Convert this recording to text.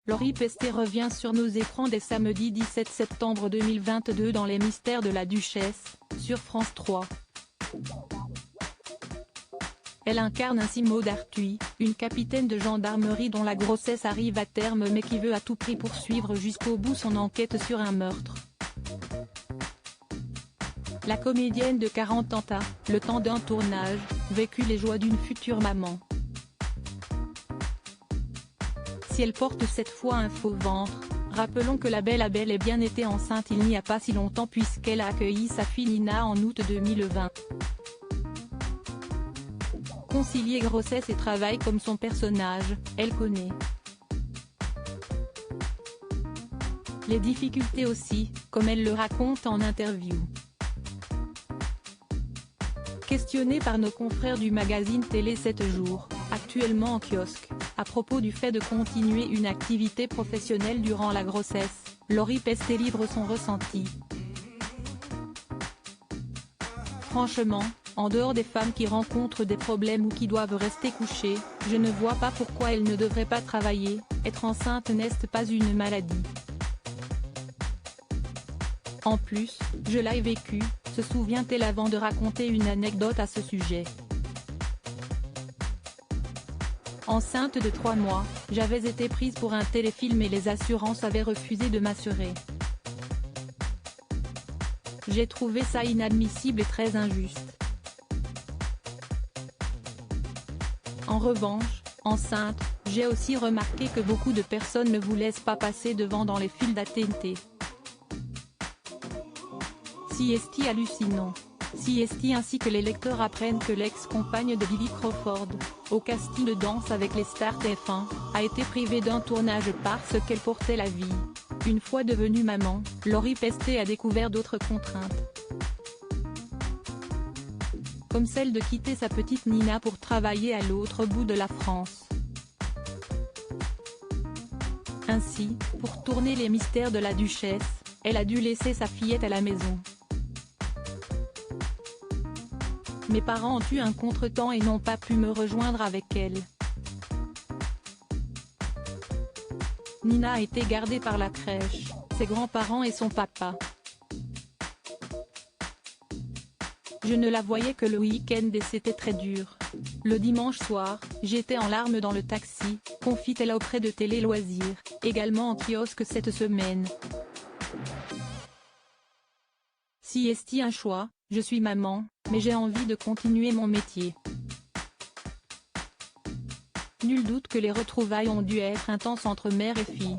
Lori Pesté revient sur nos écrans dès samedi 17 septembre 2022 dans Les Mystères de la Duchesse, sur France 3. Elle incarne ainsi Maud Arthuis, une capitaine de gendarmerie dont la grossesse arrive à terme mais qui veut à tout prix poursuivre jusqu'au bout son enquête sur un meurtre. La comédienne de 40 ans a, le temps d'un tournage, vécu les joies d'une future maman. Si elle porte cette fois un faux ventre, rappelons que la belle a bel et bien été enceinte il n'y a pas si longtemps puisqu'elle a accueilli sa fille Nina en août 2020. Concilier grossesse et travail comme son personnage, elle connaît. Les difficultés aussi, comme elle le raconte en interview. Questionnée par nos confrères du magazine Télé 7 jours, actuellement en kiosque, à propos du fait de continuer une activité professionnelle durant la grossesse, Lori Pesté livre son ressenti. Franchement, en dehors des femmes qui rencontrent des problèmes ou qui doivent rester couchées, je ne vois pas pourquoi elles ne devraient pas travailler. Être enceinte n'est pas une maladie. En plus, je l'ai vécu, se souvient-elle avant de raconter une anecdote à ce sujet. Enceinte de 3 mois, j'avais été prise pour un téléfilm et les assurances avaient refusé de m'assurer. J'ai trouvé ça inadmissible et très injuste. En revanche, enceinte, j'ai aussi remarqué que beaucoup de personnes ne vous laissent pas passer devant dans les files d'attente. Si est hallucinant. Si est ainsi que les lecteurs apprennent que l'ex-compagne de Billy Crawford, au casting de Danse avec les stars TF1, a été privée d'un tournage parce qu'elle portait la vie. Une fois devenue maman, Lori Pesté a découvert d'autres contraintes. Comme celle de quitter sa petite Nina pour travailler à l'autre bout de la France. Ainsi, pour tourner Les Mystères de la Duchesse, elle a dû laisser sa fillette à la maison. Mes parents ont eu un contretemps et n'ont pas pu me rejoindre avec elle. Nina a été gardée par la crèche, ses grands-parents et son papa. Je ne la voyais que le week-end et c'était très dur. Le dimanche soir, j'étais en larmes dans le taxi, confie-t-elle auprès de Télé Loisirs, également en kiosque cette semaine. Si est un choix, je suis maman, mais j'ai envie de continuer mon métier. Nul doute que les retrouvailles ont dû être intenses entre mère et fille.